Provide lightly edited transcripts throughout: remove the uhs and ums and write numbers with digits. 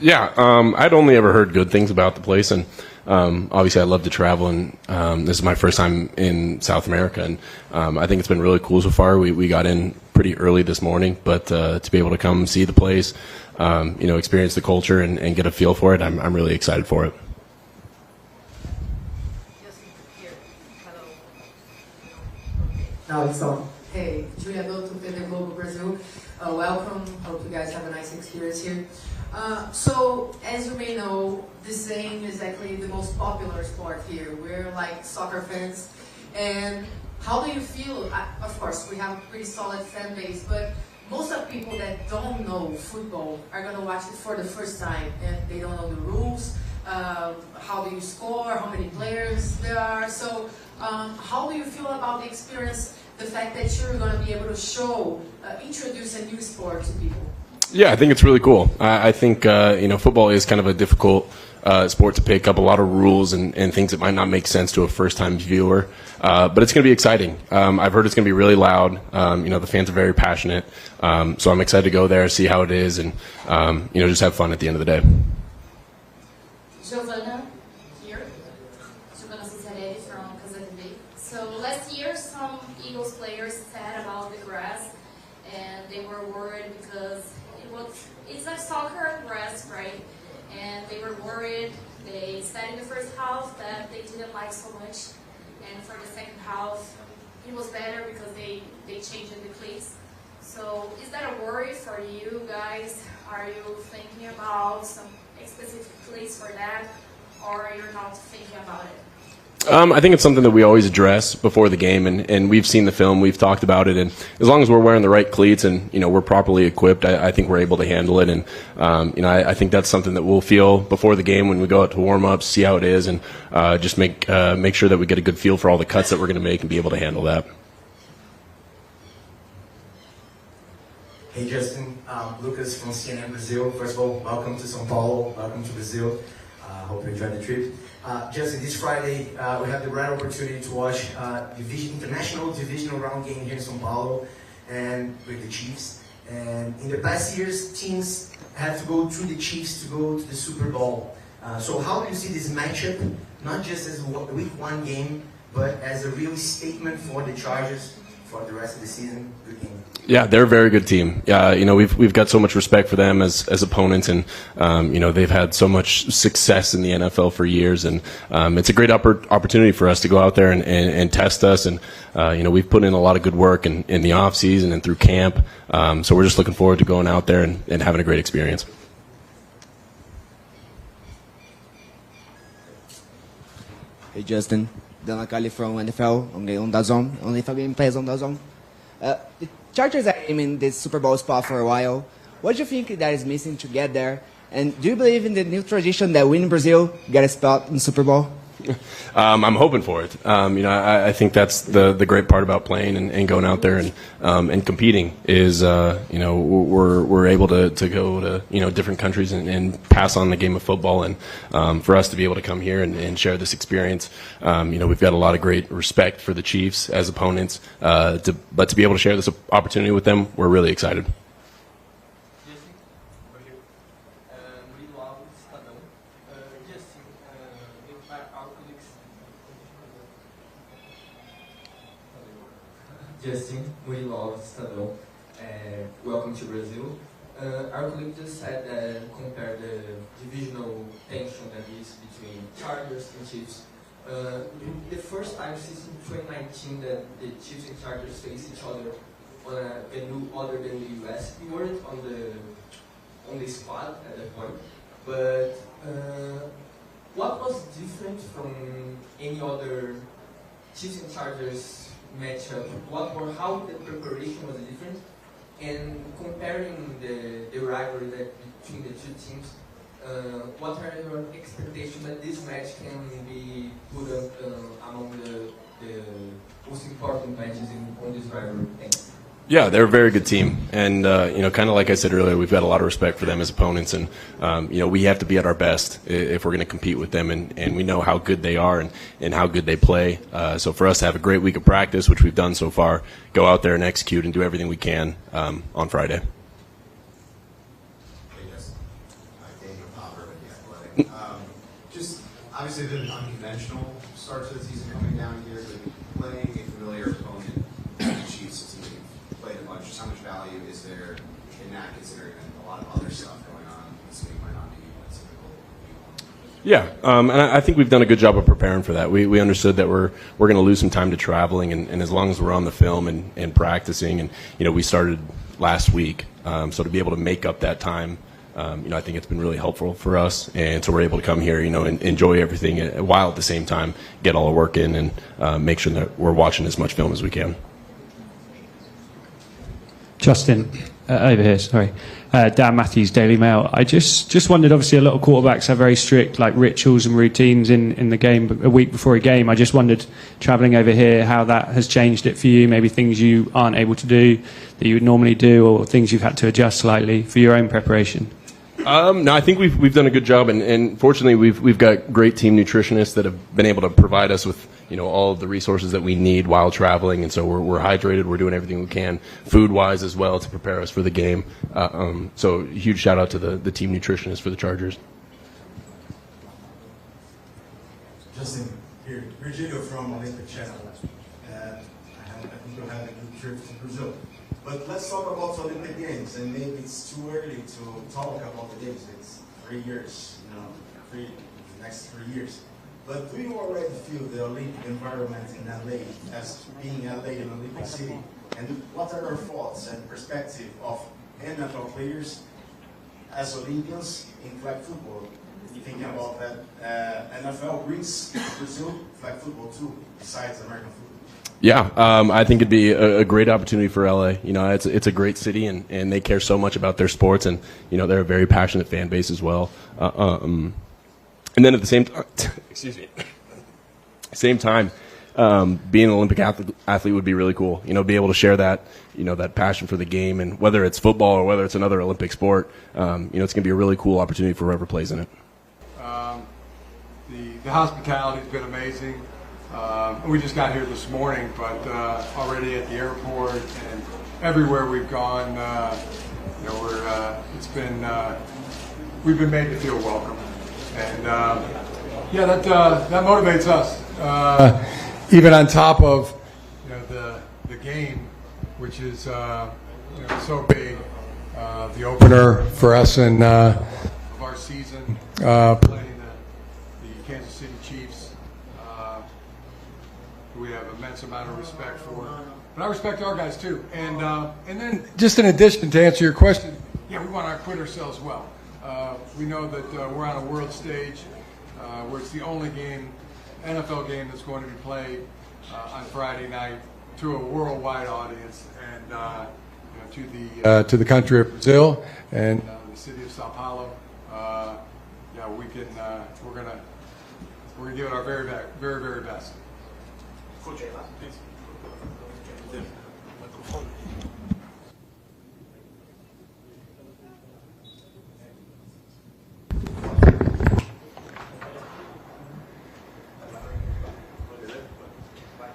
Yeah, I'd only ever heard good things about the place, and obviously I love to travel, and this is my first time in South America, and I think it's been really cool so far. We got in pretty early this morning, but to be able to come see the place, experience the culture and get a feel for it, I'm really excited for it. Now it's on. Hey, Julia Douto, TV Globo Brazil. Welcome. Hope you guys have a nice experience here. So, as you may know, this ain't exactly the most popular sport here. We're like soccer fans. And how do you feel? Of course, we have a pretty solid fan base, but most of the people that don't know football are going to watch it for the first time, and they don't know the rules. How do you score? How many players there are? So, how do you feel about the experience? The fact that you're going to be able to introduce a new sport to people. Yeah, I think it's really cool. I think football is kind of a difficult sport to pick up, a lot of rules and things that might not make sense to a first-time viewer. But it's going to be exciting. I've heard it's going to be really loud. The fans are very passionate. So I'm excited to go there, see how it is, and just have fun at the end of the day. Giovanna here, Giovanna Cesarelli from Casa TV. So last year, some Eagles players said about the grass, and they were worried because it's a soccer grass, right? And they were worried. They said in the first half that they didn't like so much, and for the second half, it was better because they changed the cleats. So is that a worry for you guys? Are you thinking about some specific cleats for that, or you're not thinking about it? I think it's something that we always address before the game, and we've seen the film, we've talked about it, and as long as we're wearing the right cleats and we're properly equipped, I think we're able to handle it. And I think that's something that we'll feel before the game when we go out to warm ups, see how it is, and just make sure that we get a good feel for all the cuts that we're going to make and be able to handle that. Hey Justin, Lucas from CNN Brazil. First of all, welcome to São Paulo, welcome to Brazil. Hope you enjoyed the trip. Justin, this Friday we have the rare opportunity to watch international divisional round game here in São Paulo and with the Chiefs. And in the past years, teams have to go through the Chiefs to go to the Super Bowl. So how do you see this matchup, not just as a week one game, but as a real statement for the Chargers for the rest of the season? Good game. Yeah, they're a very good team. We've got so much respect for them as opponents, and they've had so much success in the NFL for years, and it's a great opportunity for us to go out there and test us. And we've put in a lot of good work in the off season and through camp. So we're just looking forward to going out there and having a great experience. Hey Justin, Dana Kali from NFL on DAZN. NFL game plays on DAZN. The Chargers are aiming this Super Bowl spot for a while. What do you think that is missing to get there? And do you believe in the new tradition that win in Brazil get a spot in the Super Bowl? I'm hoping for it. I think that's the great part about playing and going out there and competing is we're able to go to different countries and pass on the game of football, and for us to be able to come here and share this experience, we've got a lot of great respect for the Chiefs as opponents, but to be able to share this opportunity with them, we're really excited. Justin, we love Estadão. Welcome to Brazil. Our colleague just said that compare the divisional tension that is between Chargers and Chiefs. The first time since 2019 that the Chiefs and Chargers face each other on a venue other than the US. We weren't on the squad at that point, but what was different from any other Chiefs and Chargers matchup? How the preparation was different, and comparing the rivalry between the two teams, what are your expectations that this match can be put up among the most important matches on this rivalry? Thanks. Yeah, they're a very good team, and kind of like I said earlier, we've got a lot of respect for them as opponents, and we have to be at our best if we're going to compete with them, and we know how good they are and how good they play. So for us to have a great week of practice, which we've done so far, go out there and execute and do everything we can on Friday. Just obviously the unconventional start to the season coming down here, but playing a familiar opponent, the Chiefs, a team you've played a bunch. Just how much value is there in that, considering a lot of other stuff going on this week might not be a typical week? Yeah, and I think we've done a good job of preparing for that. We understood that we're going to lose some time to traveling, and as long as we're on the film and practicing, and we started last week, so to be able to make up that time, I think it's been really helpful for us, and so we're able to come here, and enjoy everything while at the same time get all the work in and make sure that we're watching as much film as we can. Justin, over here, sorry. Dan Matthews, Daily Mail. I just wondered, obviously a lot of quarterbacks have very strict rituals and routines in the game a week before a game. I just wondered, travelling over here, how that has changed it for you, maybe things you aren't able to do that you would normally do, or things you've had to adjust slightly for your own preparation. No, I think we've done a good job, and fortunately we've got great team nutritionists that have been able to provide us with all of the resources that we need while traveling, and so we're hydrated. We're doing everything we can, food-wise as well, to prepare us for the game. So huge shout out to the team nutritionist for the Chargers. Justin, here, Virgilio from Olympic Channel. I think you'll have a good trip to Brazil. But let's talk about the Olympic Games, and maybe it's too early to talk about the Games. It's 3 years, the next 3 years. But do you already feel the Olympic environment in LA as being LA an Olympic city? And what are your thoughts and perspective of NFL players as Olympians in flag football? Thinking about that, NFL brings Brazil flag football too, besides American football. Yeah, I think it'd be a great opportunity for LA. It's a great city, and they care so much about their sports, and they're a very passionate fan base as well. And then at the same time, being an Olympic athlete would be really cool. Be able to share that, that passion for the game, and whether it's football or whether it's another Olympic sport, it's going to be a really cool opportunity for whoever plays in it. The hospitality's been amazing. We just got here this morning, but already at the airport and everywhere we've gone, we've been made to feel welcome, and that motivates us. Even on top of the game, which is so big, the opener for us of our season, playing the Kansas City Chiefs. We have immense amount of respect for, but I respect our guys too. And then just in addition, to answer your question, we want to acquit ourselves well. We know that we're on a world stage where it's the only NFL game that's going to be played on Friday night to a worldwide audience, and to the country of Brazil and the city of Sao Paulo. We're gonna give it our very, very, very best.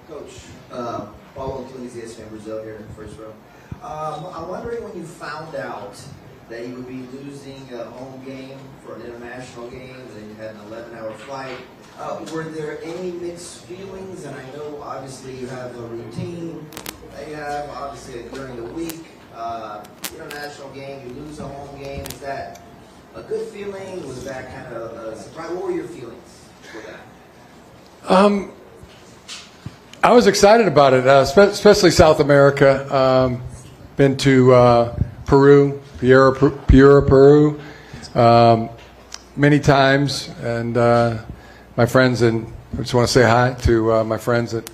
Coach, Paulo Antunes from Brazil here in the first row. I'm wondering, when you found out that you would be losing a home game for an international game, and then you had an 11-hour flight, were there any mixed feelings? And I know obviously you have a routine that you have, obviously during the week, international game, you lose a home game. Is that a good feeling? Was that kind of a surprise? What were your feelings for that? I was excited about it, especially South America. Been to Peru, Piura, Peru, many times, and my friends, and I just want to say hi to my friends at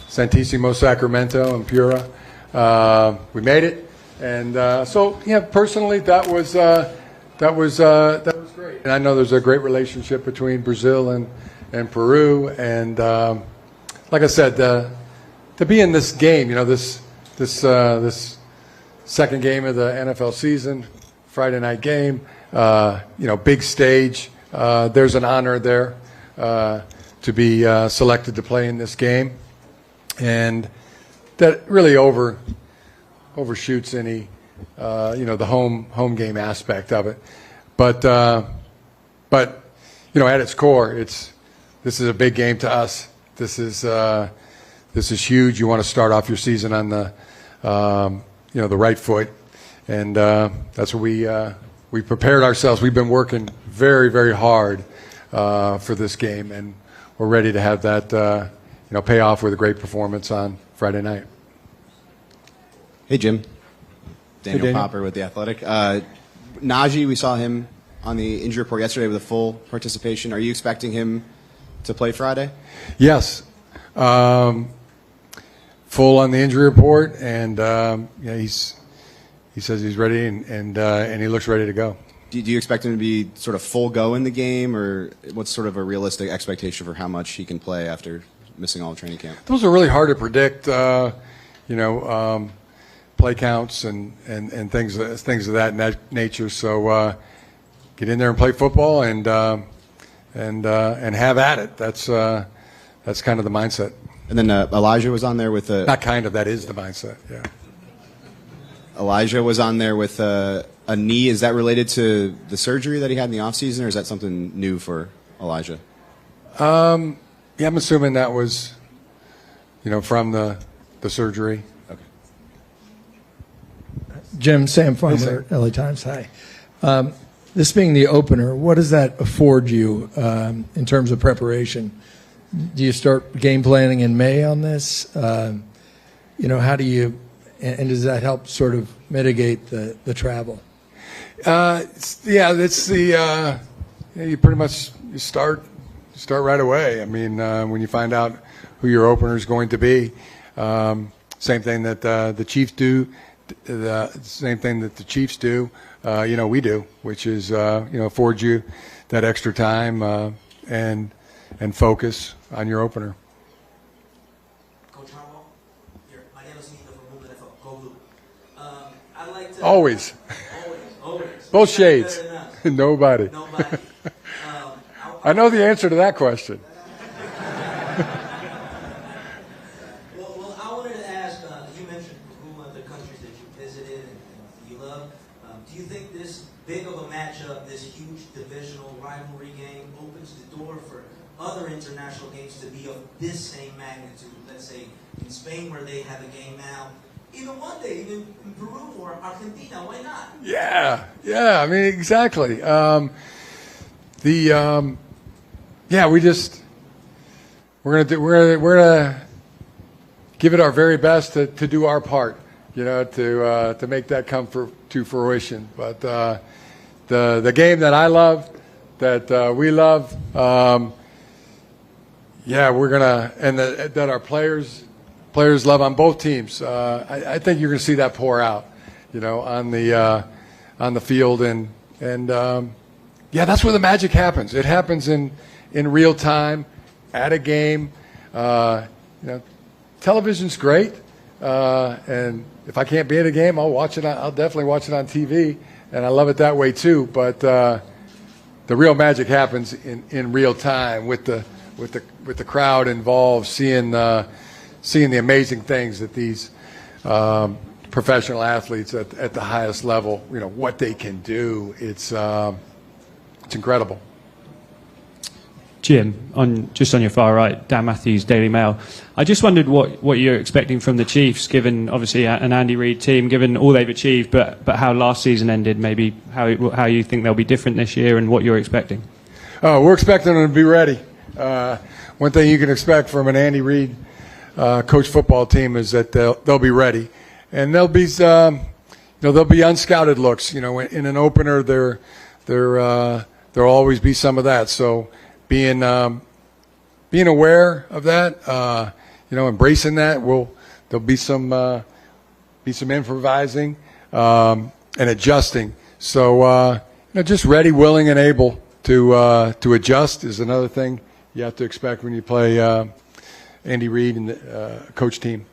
Santissimo Sacramento and Piura. We made it, and personally, that was great. And I know there's a great relationship between Brazil and Peru, and like I said, to be in this game, this second game of the NFL season, Friday night game, big stage. There's an honor there to be selected to play in this game, and that really overshoots any the home game aspect of it. But at its core, this is a big game to us. This is huge. You want to start off your season on the right foot, and that's what we prepared ourselves. We've been working very, very hard for this game, and we're ready to have that pay off with a great performance on Friday night. Hey, Jim. Daniel Daniel. Popper with The Athletic. Najee, we saw him on the injury report yesterday with a full participation. Are you expecting him to play Friday? Yes. Full on the injury report, and he says he's ready, and he looks ready to go. Do you expect him to be sort of full go in the game, or what's sort of a realistic expectation for how much he can play after missing all of training camp? Those are really hard to predict, play counts and things of that nature. So get in there and play football and have at it. That's kind of the mindset. And then Elijah was on there with a... Not kind of, that is the mindset, yeah. Elijah was on there with a knee. Is that related to the surgery that he had in the offseason, or is that something new for Elijah? Yeah, I'm assuming that was, from the surgery. Okay. Jim, Sam Farmer, LA Times. Hi. This being the opener, what does that afford you in terms of preparation? Do you start game planning in May on this? How do you, and does that help sort of mitigate the travel? It's the you pretty much start right away. I mean, when you find out who your opener is going to be, same thing that the Chiefs do. The same thing that the Chiefs do, we do, which is affords you that extra time and focus on your opener. Coach Harbaugh, my name is Nito from Movement NFL. Go Blue. I'd like to Always. Always. Both shades. Nobody. I know the answer to that question. Well, I wanted to ask. You mentioned who are the countries that you visited and you love. Do you think this big of a matchup, this huge divisional rivalry game, opens the door for other international games to be of this same magnitude? Let's say in Spain, where they have a game now, even one day, even in Peru or Argentina. Why not? Yeah. I mean, exactly. We're gonna give it our very best to do our part, to make that come to fruition. But the game that I love, that we love, we're gonna, and that our players love on both teams. I think you're gonna see that pour out, on the field, and that's where the magic happens. It happens in real time at a game. Television's great, and if I can't be at a game, I'll watch it. I'll definitely watch it on TV, and I love it that way too. But the real magic happens in real time with the crowd involved, seeing the amazing things that these professional athletes at the highest level, what they can do. It's incredible. Jim, just on your far right, Dan Matthews, Daily Mail. I just wondered what you're expecting from the Chiefs, given obviously an Andy Reid team, given all they've achieved, but how last season ended. Maybe how you think they'll be different this year, and what you're expecting. We're expecting them to be ready. One thing you can expect from an Andy Reid coach football team is that they'll be ready, and there'll be unscouted looks. In an opener, there'll always be some of that. So being aware of that, embracing that, there'll be some improvising and adjusting. So just ready, willing, and able to adjust is another thing you have to expect when you play Andy Reid and the coach team.